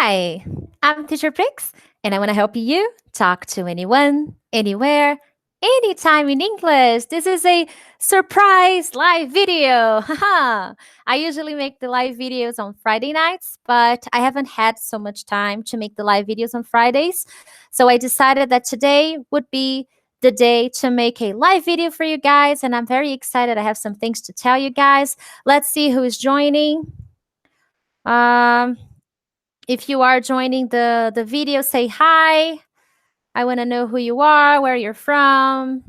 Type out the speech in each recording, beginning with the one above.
Hi, I'm Teacher Prix, and I want to help you talk to anyone, anywhere, anytime in English. This is a surprise live video. Haha. I usually make the live videos on Friday nights, but I haven't had so much time to make the live videos on Fridays. So I decided that today would be the day to make a live video for you guys, and I'm very excited. I have some things to tell you guys. Let's see who is joining. Um, if you are joining the video, say hi. I want to know who you are, where you're from.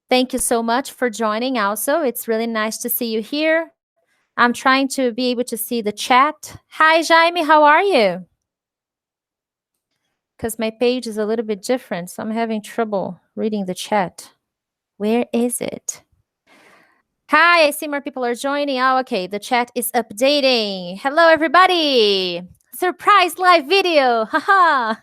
Thank you so much for joining also. It's really nice to see you here. I'm trying to be able to see the chat. Hi, Jaime, how are you? Because my page is a little bit different, so I'm having trouble reading the chat. Where is it? Hi, I see more people are joining. Oh, okay, the chat is updating. Hello, everybody. Surprise live video. Haha.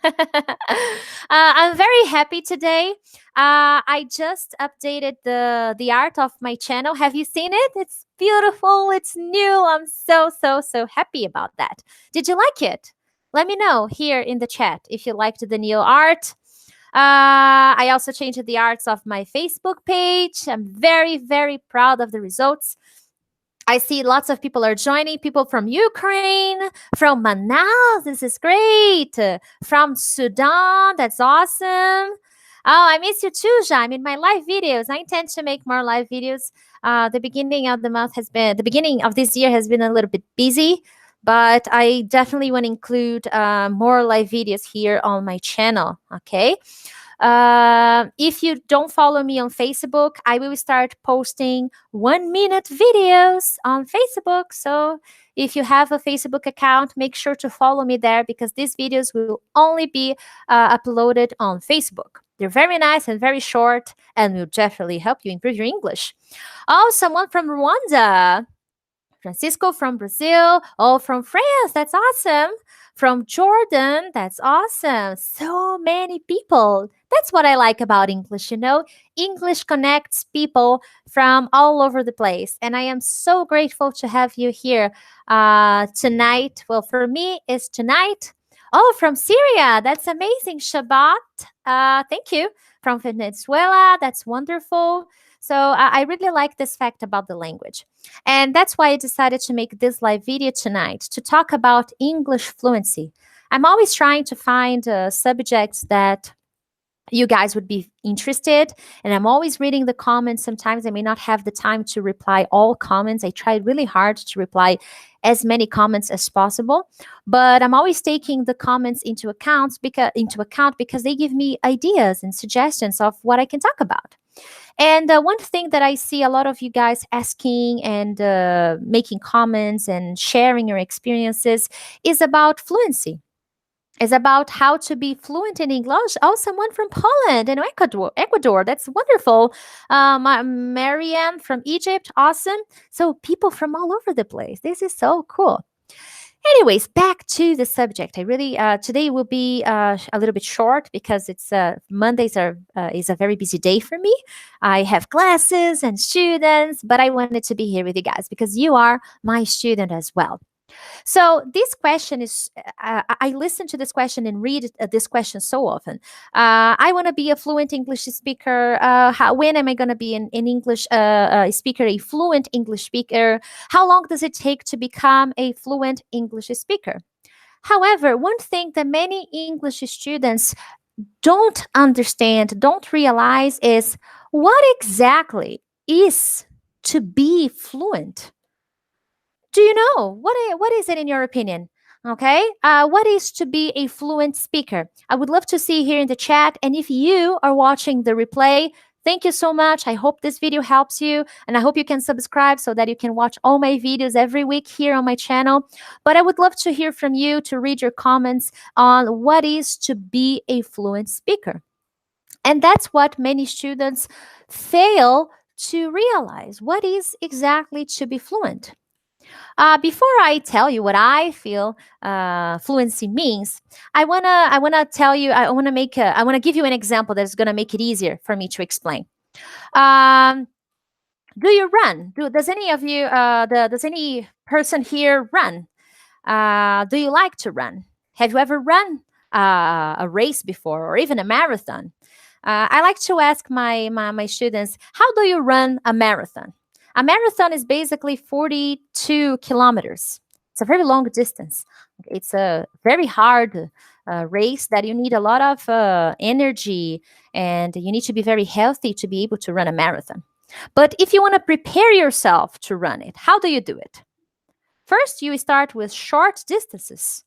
I'm very happy today. I just updated the art of my channel. Have you seen it? It's beautiful. It's new. I'm so happy about that. Did you like it? Let me know here in the chat if you liked the new art. I also changed the arts of my Facebook page. I'm very proud of the results. I see lots of people are joining, people from Ukraine, from Manaus, this is great, from Sudan, that's awesome. Oh, I miss you too, Jaime, in my live videos. I intend to make more live videos. The beginning of the beginning of this year has been a little bit busy, but I definitely want to include more live videos here on my channel, okay? If you don't follow me on Facebook, I will start posting 1-minute videos on Facebook. So if you have a Facebook account, make sure to follow me there because these videos will only be uploaded on Facebook. They're very nice and very short and will definitely help you improve your English. Oh, someone from Rwanda. Francisco from Brazil. Oh, from France. That's awesome. From Jordan. That's awesome. So many people. That's what I like about English, you know? English connects people from all over the place. And I am so grateful to have you here tonight. Well, for me, it's tonight. Oh, from Syria. That's amazing. Shabbat. Thank you. From Venezuela. That's wonderful. So I really like this fact about the language. And that's why I decided to make this live video tonight to talk about English fluency. I'm always trying to find subjects that you guys would be interested, and I'm always reading the comments. Sometimes I may not have the time to reply all comments. I try really hard to reply as many comments as possible, but I'm always taking the comments into account because they give me ideas and suggestions of what I can talk about. And one thing that I see a lot of you guys asking and making comments and sharing your experiences is about fluency. Is about how to be fluent in English. Oh, someone from Poland and Ecuador. That's wonderful. Marianne from Egypt. Awesome. So people from all over the place. This is so cool. Anyways, back to the subject. I really today will be a little bit short because it's Mondays is a very busy day for me. I have classes and students, but I wanted to be here with you guys because you are my student as well. So this question is, I listen to this question and read this question so often. I want to be a fluent English speaker. When am I going to be an English speaker, a fluent English speaker? How long does it take to become a fluent English speaker? However, one thing that many English students don't understand, don't realize is what exactly is to be fluent. Do you know what is it in your opinion? Okay, what is to be a fluent speaker? I would love to see here in the chat. And if you are watching the replay, thank you so much. I hope this video helps you, and I hope you can subscribe so that you can watch all my videos every week here on my channel. But I would love to hear from you, to read your comments on what is to be a fluent speaker. And that's what many students fail to realize. What is exactly to be fluent? Before I tell you what I feel fluency means, I wanna tell you. I wanna give you an example that's gonna make it easier for me to explain. Um, do you run? Does any of you? Does any person here run? Do you like to run? Have you ever run a race before, or even a marathon? I like to ask my students, how do you run a marathon? A marathon is basically 42 kilometers. It's a very long distance. It's a very hard race that you need a lot of energy, and you need to be very healthy to be able to run a marathon. But if you want to prepare yourself to run it, how do you do it? First, you start with short distances.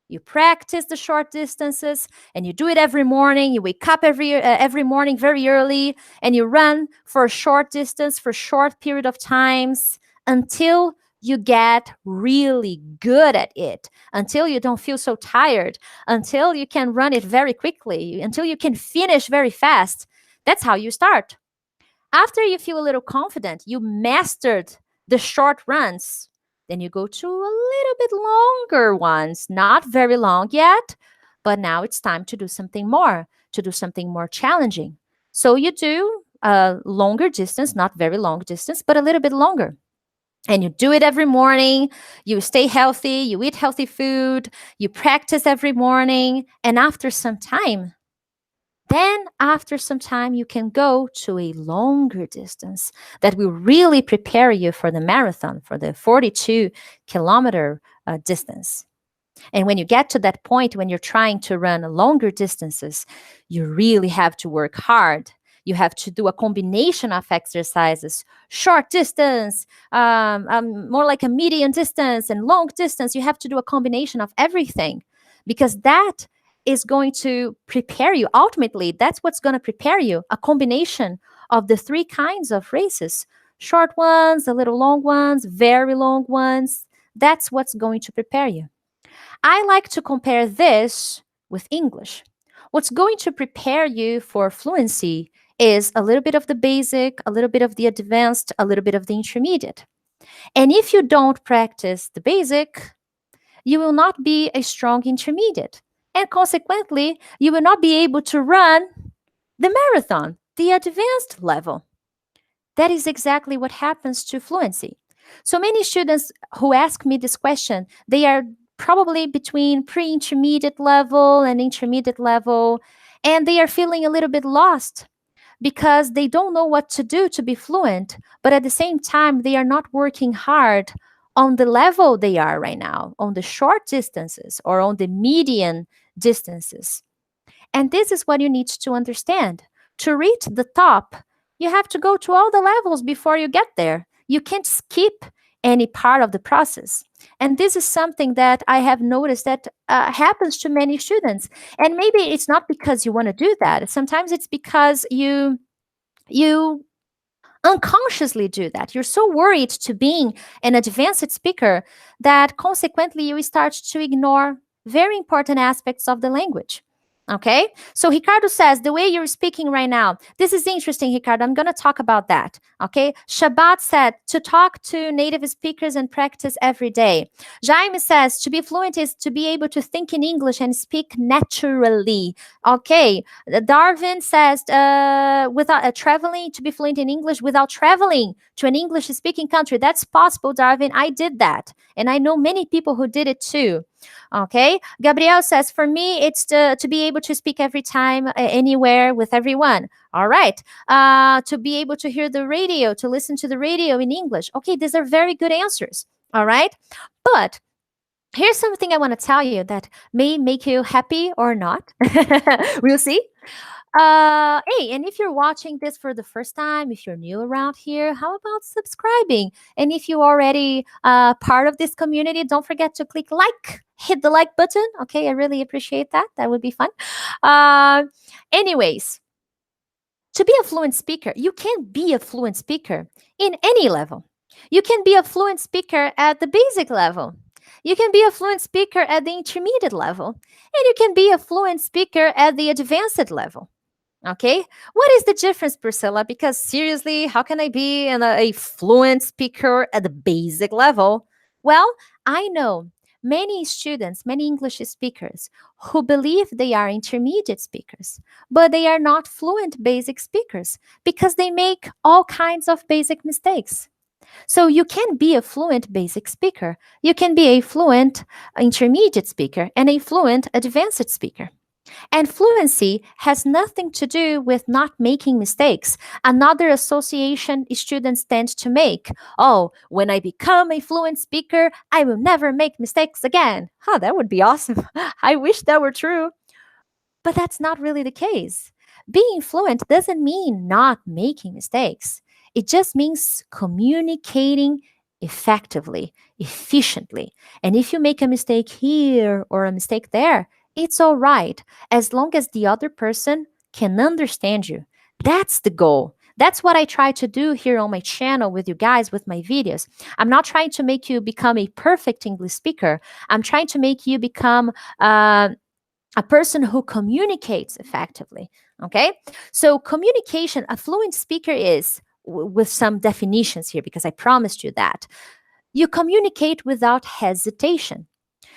You practice the short distances, and you do it every morning. You wake up every morning very early, and you run for a short distance for a short period of times until you get really good at it, until you don't feel so tired, until you can run it very quickly, until you can finish very fast. That's how you start. After you feel a little confident, you mastered the short runs, then you go to a little bit longer ones, not very long yet, but now it's time to do something more, to do something more challenging. So you do a longer distance, not very long distance, but a little bit longer. And you do it every morning. You stay healthy, you eat healthy food, you practice every morning. And after some time, you can go to a longer distance that will really prepare you for the marathon, for the 42-kilometer distance. And when you get to that point, when you're trying to run longer distances, you really have to work hard. You have to do a combination of exercises, short distance, more like a medium distance, and long distance. You have to do a combination of everything, because that is going to prepare you. Ultimately, that's what's going to prepare you, a combination of the three kinds of races: short ones, a little long ones, very long ones. That's what's going to prepare you. I like to compare this with English. What's going to prepare you for fluency is a little bit of the basic, a little bit of the advanced, a little bit of the intermediate. And if you don't practice the basic, you will not be a strong intermediate. And consequently, you will not be able to run the marathon, the advanced level. That is exactly what happens to fluency. So many students who ask me this question, they are probably between pre-intermediate level and intermediate level, and they are feeling a little bit lost because they don't know what to do to be fluent, but at the same time, they are not working hard on the level they are right now, on the short distances or on the median distances. And this is what you need to understand. To reach the top, you have to go to all the levels before you get there. You can't skip any part of the process. And this is something that I have noticed that happens to many students. And maybe it's not because you want to do that. Sometimes it's because you unconsciously do that. You're so worried to being an advanced speaker that consequently you start to ignore very important aspects of the language. Okay, so Ricardo says the way you're speaking right now, this is interesting, Ricardo. I'm going to talk about that. Okay, Shabbat said to talk to native speakers and practice every day. Jaime says to be fluent is to be able to think in English and speak naturally. Okay, Darwin says without traveling, to be fluent in English without traveling to an English speaking country. That's possible, Darwin. I did that, and I know many people who did it too. Okay, Gabriel says, for me, it's to be able to speak every time, anywhere, with everyone. All right, to be able to hear the radio, to listen to the radio in English. Okay, these are very good answers. All right, but here's something I want to tell you that may make you happy or not. We'll see. Hey, and if you're watching this for the first time, if you're new around here, how about subscribing? And if you already part of this community, don't forget to click like, hit the like button. Okay, I really appreciate that. That would be fun. Anyways, to be a fluent speaker, you can be a fluent speaker in any level. You can be a fluent speaker at the basic level. You can be a fluent speaker at the intermediate level. And you can be a fluent speaker at the advanced level. Okay, what is the difference, Priscilla? Because seriously, how can I be a fluent speaker at the basic level? Well, I know many students, many English speakers who believe they are intermediate speakers, but they are not fluent basic speakers because they make all kinds of basic mistakes. So you can be a fluent basic speaker. You can be a fluent intermediate speaker and a fluent advanced speaker. And fluency has nothing to do with not making mistakes. Another association students tend to make. Oh, when I become a fluent speaker, I will never make mistakes again. Huh, that would be awesome. I wish that were true. But that's not really the case. Being fluent doesn't mean not making mistakes, it just means communicating effectively, efficiently. And if you make a mistake here or a mistake there, it's all right, as long as the other person can understand you. That's the goal. That's what I try to do here on my channel with you guys with my videos. I'm not trying to make you become a perfect English speaker. I'm trying to make you become a person who communicates effectively. Okay. So, communication, a fluent speaker is, with some definitions here, because I promised you that, you communicate without hesitation.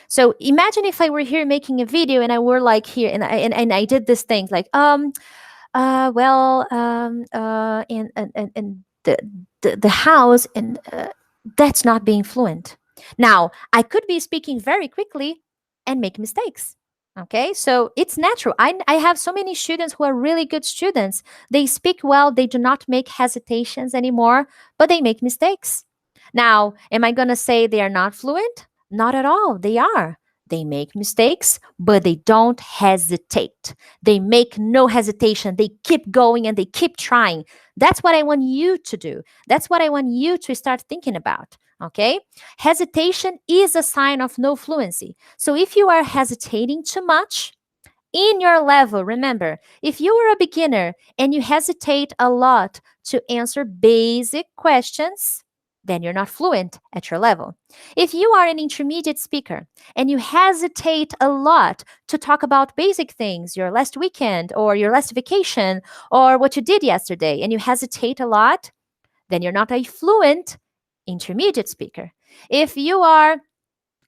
So, imagine if I were here making a video and I were like here and I did this thing like, and the house, and that's not being fluent. Now, I could be speaking very quickly and make mistakes. Okay, so it's natural. I have so many students who are really good students. They speak well, they do not make hesitations anymore, but they make mistakes. Now, am I going to say they are not fluent? Not at all. They are. They make mistakes, but they don't hesitate. They make no hesitation. They keep going and they keep trying. That's what I want you to do. That's what I want you to start thinking about. Okay? Hesitation is a sign of no fluency. So if you are hesitating too much in your level, remember, if you are a beginner and you hesitate a lot to answer basic questions, then you're not fluent at your level. If you are an intermediate speaker and you hesitate a lot to talk about basic things, your last weekend or your last vacation or what you did yesterday, and you hesitate a lot, then you're not a fluent intermediate speaker. If you are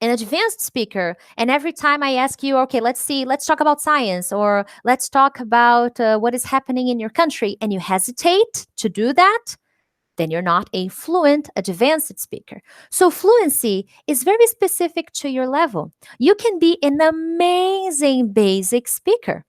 an advanced speaker and every time I ask you, okay, let's talk about science or let's talk about what is happening in your country, and you hesitate to do that, then you're not a fluent advanced speaker. So fluency is very specific to your level. You can be an amazing basic speaker.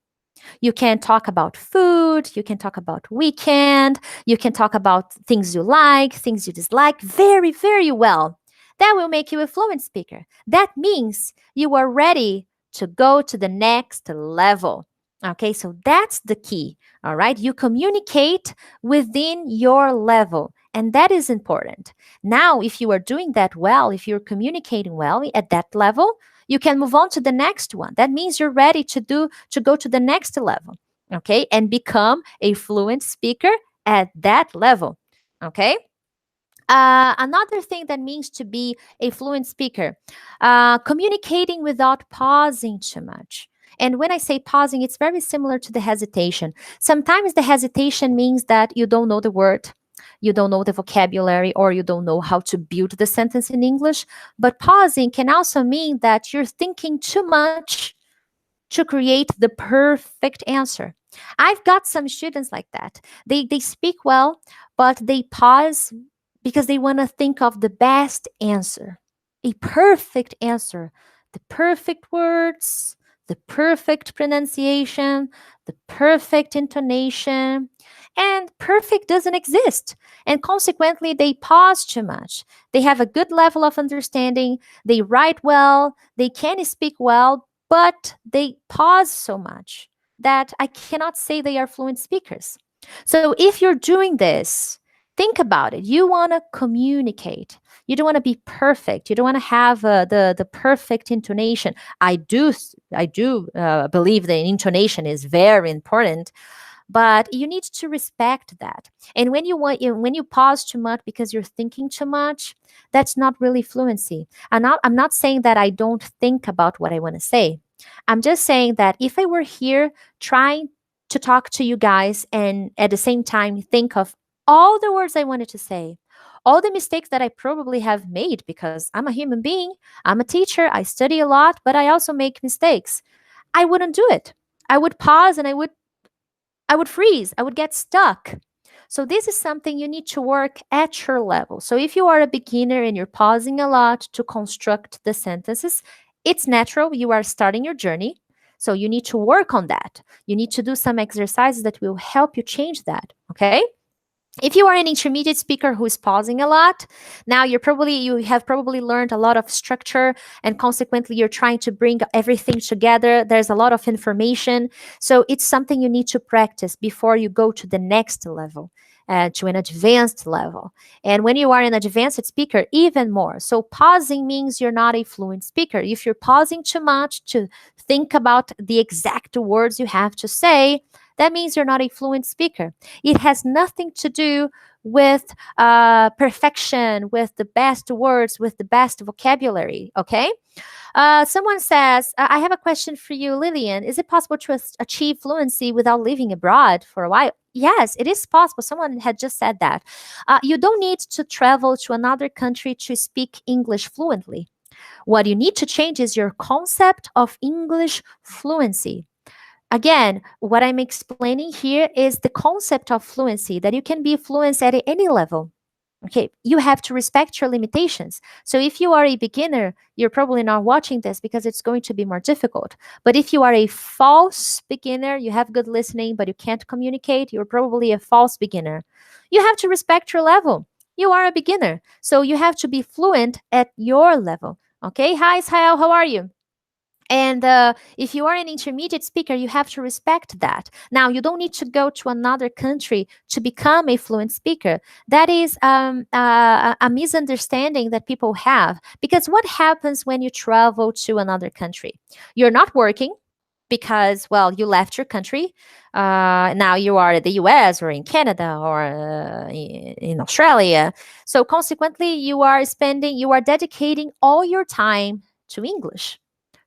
You can talk about food, you can talk about weekend, you can talk about things you like, things you dislike very, very well. That will make you a fluent speaker. That means you are ready to go to the next level. Okay, so that's the key. All right, you communicate within your level, and that is important. Now, if you are doing that well, if you're communicating well at that level, you can move on to the next one. That means you're ready to go to the next level, okay, and become a fluent speaker at that level, okay. Another thing that means to be a fluent speaker, communicating without pausing too much. And when I say pausing, it's very similar to the hesitation. Sometimes the hesitation means that you don't know the word, you don't know the vocabulary, or you don't know how to build the sentence in English. But pausing can also mean that you're thinking too much to create the perfect answer. I've got some students like that. They speak well, but they pause because they want to think of the best answer, a perfect answer, the perfect words, the perfect pronunciation, the perfect intonation. And perfect doesn't exist. And consequently, they pause too much. They have a good level of understanding, they write well, they can speak well, but they pause so much that I cannot say they are fluent speakers. So if you're doing this, think about it. You want to communicate. You don't want to be perfect. You don't want to have the perfect intonation. I do believe the intonation is very important, but you need to respect that. And when you pause too much because you're thinking too much, that's not really fluency. I'm not saying that I don't think about what I want to say. I'm just saying that if I were here trying to talk to you guys and at the same time think of all the words I wanted to say, all the mistakes that I probably have made, because I'm a human being, I'm a teacher, I study a lot, but I also make mistakes, I wouldn't do it. I would pause and I would freeze. I would get stuck. So this is something you need to work at your level. So if you are a beginner and you're pausing a lot to construct the sentences, it's natural. You are starting your journey. So you need to work on that. You need to do some exercises that will help you change that. Okay. If you are an intermediate speaker who is pausing a lot, now you have probably learned a lot of structure, and consequently you're trying to bring everything together. There's a lot of information. So it's something you need to practice before you go to the next level. To an advanced level. And when you are an advanced speaker, even more. So pausing means you're not a fluent speaker. If you're pausing too much to think about the exact words you have to say, that means you're not a fluent speaker. It has nothing to do with perfection, with the best words, with the best vocabulary. Okay. Someone says, I have a question for you, Lillian. Is it possible to achieve fluency without living abroad for a while? Yes, it is possible. Someone had just said that. You don't need to travel to another country to speak English fluently. What you need to change is your concept of English fluency. Again, what I'm explaining here is the concept of fluency, that you can be fluent at any level. Okay, you have to respect your limitations. So if you are a beginner, you're probably not watching this because it's going to be more difficult. But if you are a false beginner, you have good listening, but you can't communicate, you're probably a false beginner. You have to respect your level. You are a beginner. So you have to be fluent at your level. Okay, hi, Israel, how are you? And if you are an intermediate speaker, you have to respect that. Now, you don't need to go to another country to become a fluent speaker. That is a misunderstanding that people have. Because what happens when you travel to another country? You're not working because, well, you left your country. Now you are in the US or in Canada or in Australia. So consequently, you are dedicating all your time to English.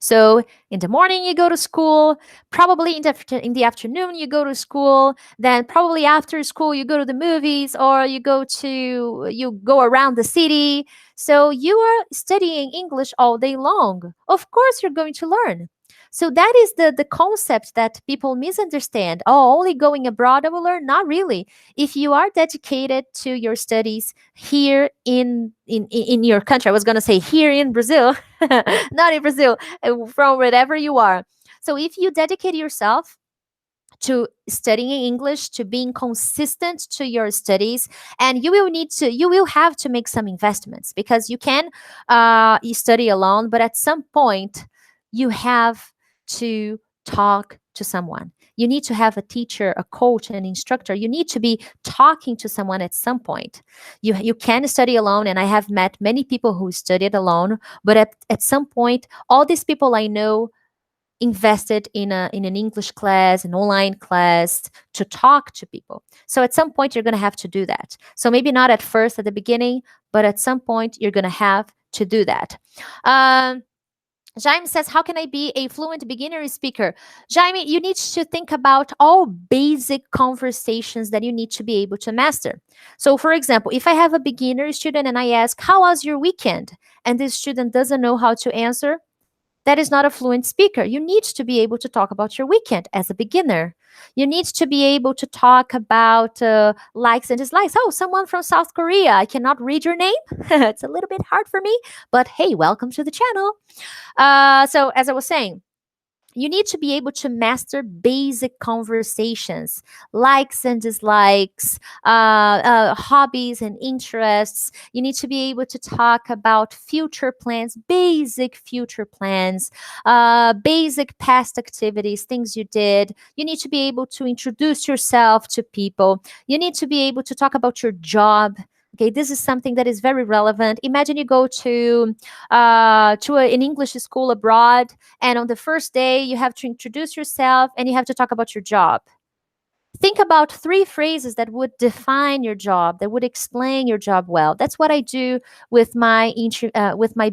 So in the morning you go to school, probably in the afternoon you go to school, then probably after school you go to the movies or you go around the city. So you are studying English all day long. Of course you're going to learn. So that is the concept that people misunderstand. Oh, only going abroad I will learn? Not really. If you are dedicated to your studies here in your country, I was going to say here in Brazil, not in Brazil, from wherever you are. So if you dedicate yourself to studying English, to being consistent to your studies, and you will have to make some investments because you study alone, but at some point you have to talk to someone. You need to have a teacher, a coach, an instructor. You need to be talking to someone at some point. You can study alone, and I have met many people who studied alone, but at some point, all these people I know invested in an English class, an online class to talk to people. So at some point you're going to have to do that. So maybe not at first at the beginning, but at some point you're going to have to do that. Jaime says, how can I be a fluent beginner speaker? Jaime, you need to think about all basic conversations that you need to be able to master. So for example, if I have a beginner student and I ask, how was your weekend? And this student doesn't know how to answer, that is not a fluent speaker. You need to be able to talk about your weekend as a beginner. You need to be able to talk about likes and dislikes. Oh, someone from South Korea. I cannot read your name. It's a little bit hard for me, but hey, welcome to the channel. So as I was saying, you need to be able to master basic conversations, likes and dislikes, hobbies and interests. You need to be able to talk about future plans, basic future plans, basic past activities, things you did. You need to be able to introduce yourself to people. You need to be able to talk about your job. Okay, this is something that is very relevant. Imagine you go to an English school abroad, and on the first day you have to introduce yourself and you have to talk about your job. Think about 3 phrases that would define your job, that would explain your job well. That's what I do with my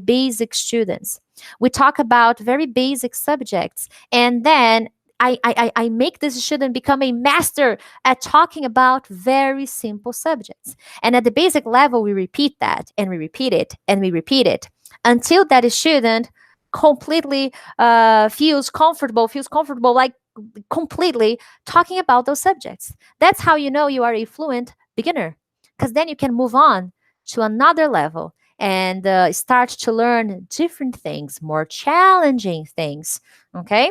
basic students. We talk about very basic subjects, and then I make this student become a master at talking about very simple subjects. And at the basic level, we repeat that, and we repeat it, and we repeat it until that student completely feels comfortable, completely talking about those subjects. That's how you know you are a fluent beginner, because then you can move on to another level and start to learn different things, more challenging things. Okay.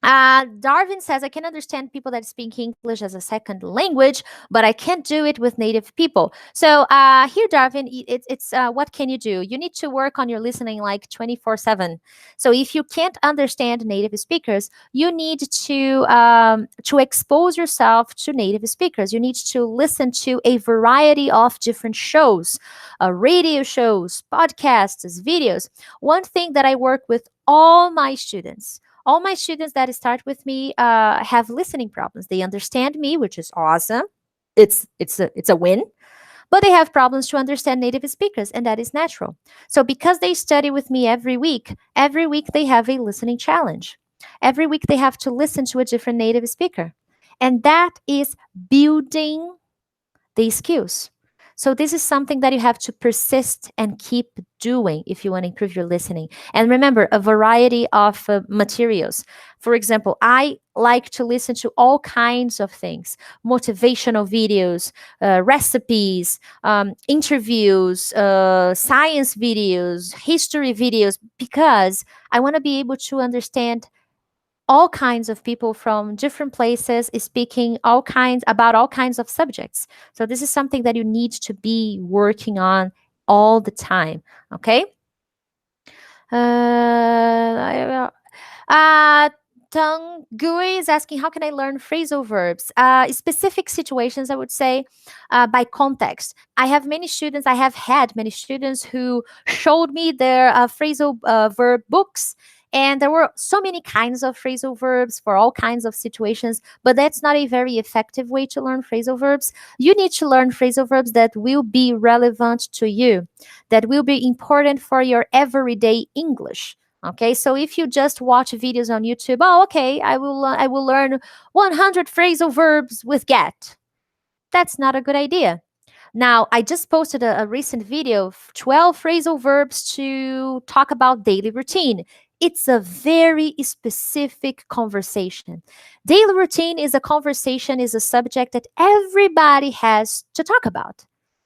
Darwin says, I can understand people that speak English as a second language, but I can't do it with native people. So here, Darwin, it's what can you do? You need to work on your listening like 24/7. So if you can't understand native speakers, you need to expose yourself to native speakers. You need to listen to a variety of different shows, radio shows, podcasts, videos. One thing that I work with all my students that start with me have listening problems. They understand me, which is awesome. It's a win, but they have problems to understand native speakers, and that is natural. So because they study with me every week they have a listening challenge. Every week they have to listen to a different native speaker, and that is building these skills. So this is something that you have to persist and keep doing if you want to improve your listening. And remember, a variety of materials. For example, I like to listen to all kinds of things: motivational videos, recipes, interviews, science videos, history videos, because I want to be able to understand all kinds of people from different places speaking all kinds of subjects. So this is something that you need to be working on all the time. Okay. Uh, Tung Gui is asking, how can I learn phrasal verbs? Specific situations, I would say, by context. I have had many students who showed me their phrasal verb books. And there were so many kinds of phrasal verbs for all kinds of situations, but that's not a very effective way to learn phrasal verbs. You need to learn phrasal verbs that will be relevant to you, that will be important for your everyday English. Okay, so if you just watch videos on YouTube, oh, okay, I will learn 100 phrasal verbs with get. That's not a good idea. Now, I just posted a recent video of 12 phrasal verbs to talk about daily routine. It's a very specific conversation. Daily routine is a conversation, is a subject that everybody has to talk about.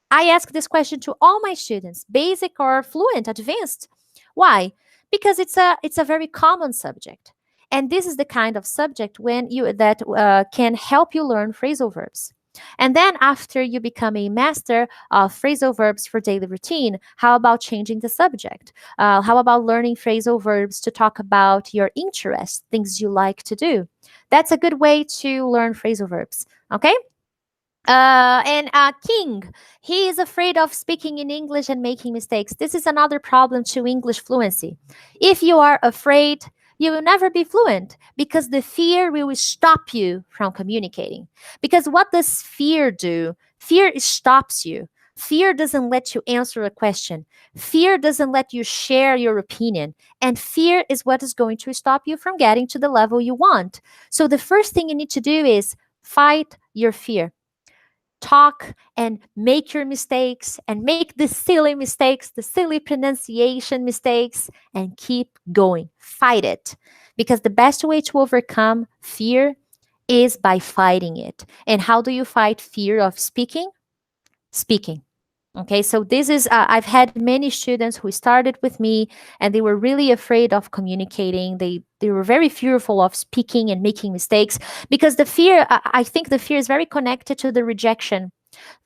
I ask this question to all my students, basic or fluent, advanced. Why? Because it's a very common subject. And this is the kind of subject that can help you learn phrasal verbs. And then after you become a master of phrasal verbs for daily routine, how about changing the subject? How about learning phrasal verbs to talk about your interests, things you like to do? That's a good way to learn phrasal verbs. Okay? And King, he is afraid of speaking in English and making mistakes. This is another problem to English fluency. If you are afraid, you will never be fluent because the fear will stop you from communicating. Because what does fear do? Fear stops you. Fear doesn't let you answer a question. Fear doesn't let you share your opinion. And fear is what is going to stop you from getting to the level you want. So the first thing you need to do is fight your fear. Talk and make your mistakes and make the silly mistakes, the silly pronunciation mistakes, and keep going. Fight it. Because the best way to overcome fear is by fighting it. And how do you fight fear of speaking? Speaking. Okay, so this is, I've had many students who started with me and they were really afraid of communicating. They were very fearful of speaking and making mistakes because the fear, I think the fear is very connected to the rejection,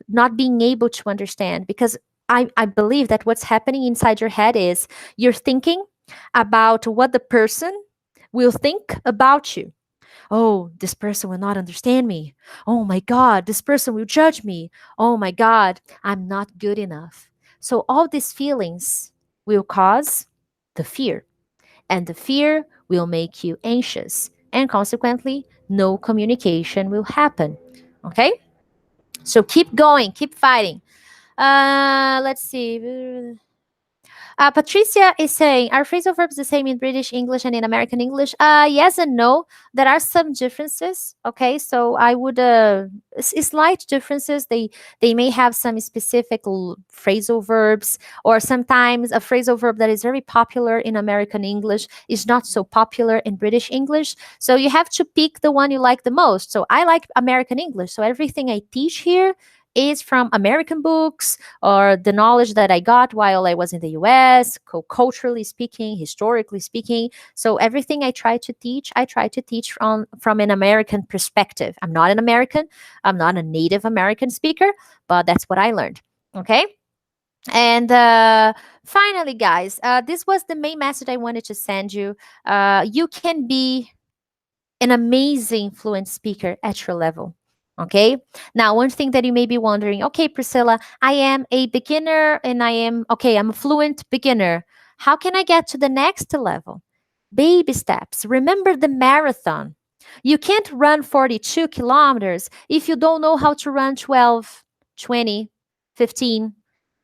not being able to understand. Because I believe that what's happening inside your head is you're thinking about what the person will think about you. Oh, this person will not understand me. Oh my God, this person will judge me. Oh my God, I'm not good enough. So, all these feelings will cause the fear, and the fear will make you anxious, and consequently, no communication will happen. Okay? So, keep going, keep fighting. Let's see. Patricia is saying, are phrasal verbs the same in British English and in American English? Yes and no. There are some differences. Okay, so I would slight differences. They may have some specific phrasal verbs, or sometimes a phrasal verb that is very popular in American English is not so popular in British English. So you have to pick the one you like the most. So I like American English. So everything I teach here is from American books or the knowledge that I got while I was in the US, culturally speaking, historically speaking. So everything I try to teach from an American perspective. I'm not an American, I'm not a native American speaker, but that's what I learned. Okay. And finally, guys, this was the main message I wanted to send you. You can be an amazing fluent speaker at your level. Okay. Now, one thing that you may be wondering, okay, Priscilla, I am a beginner and I'm a fluent beginner. How can I get to the next level? Baby steps. Remember the marathon. You can't run 42 kilometers if you don't know how to run 12, 20, 15.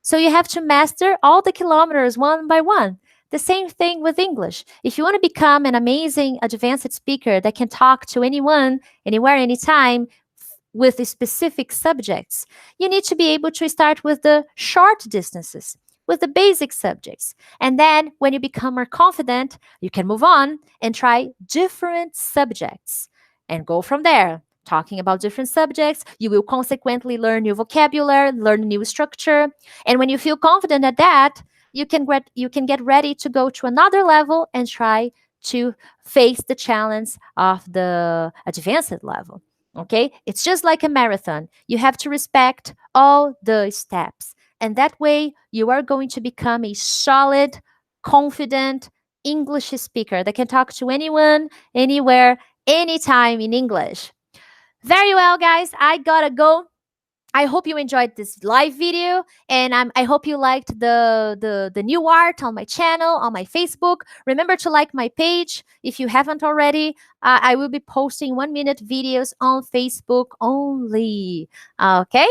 So you have to master all the kilometers one by one. The same thing with English. If you want to become an amazing advanced speaker that can talk to anyone, anywhere, anytime, with the specific subjects, you need to be able to start with the short distances, with the basic subjects. And then when you become more confident, you can move on and try different subjects and go from there. Talking about different subjects, you will consequently learn new vocabulary, learn new structure. And when you feel confident at that, you can get ready to go to another level and try to face the challenge of the advanced level. Okay, it's just like a marathon. You have to respect all the steps, and that way you are going to become a solid, confident English speaker that can talk to anyone, anywhere, anytime in English. Very well, guys, I gotta go. I hope you enjoyed this live video, and I hope you liked the new art on my channel, on my Facebook. Remember to like my page if you haven't already. I will be posting 1-minute videos on Facebook only. Okay.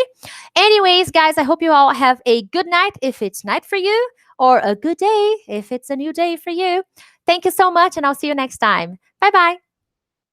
Anyways, guys, I hope you all have a good night if it's night for you, or a good day if it's a new day for you. Thank you so much, and I'll see you next time. Bye bye.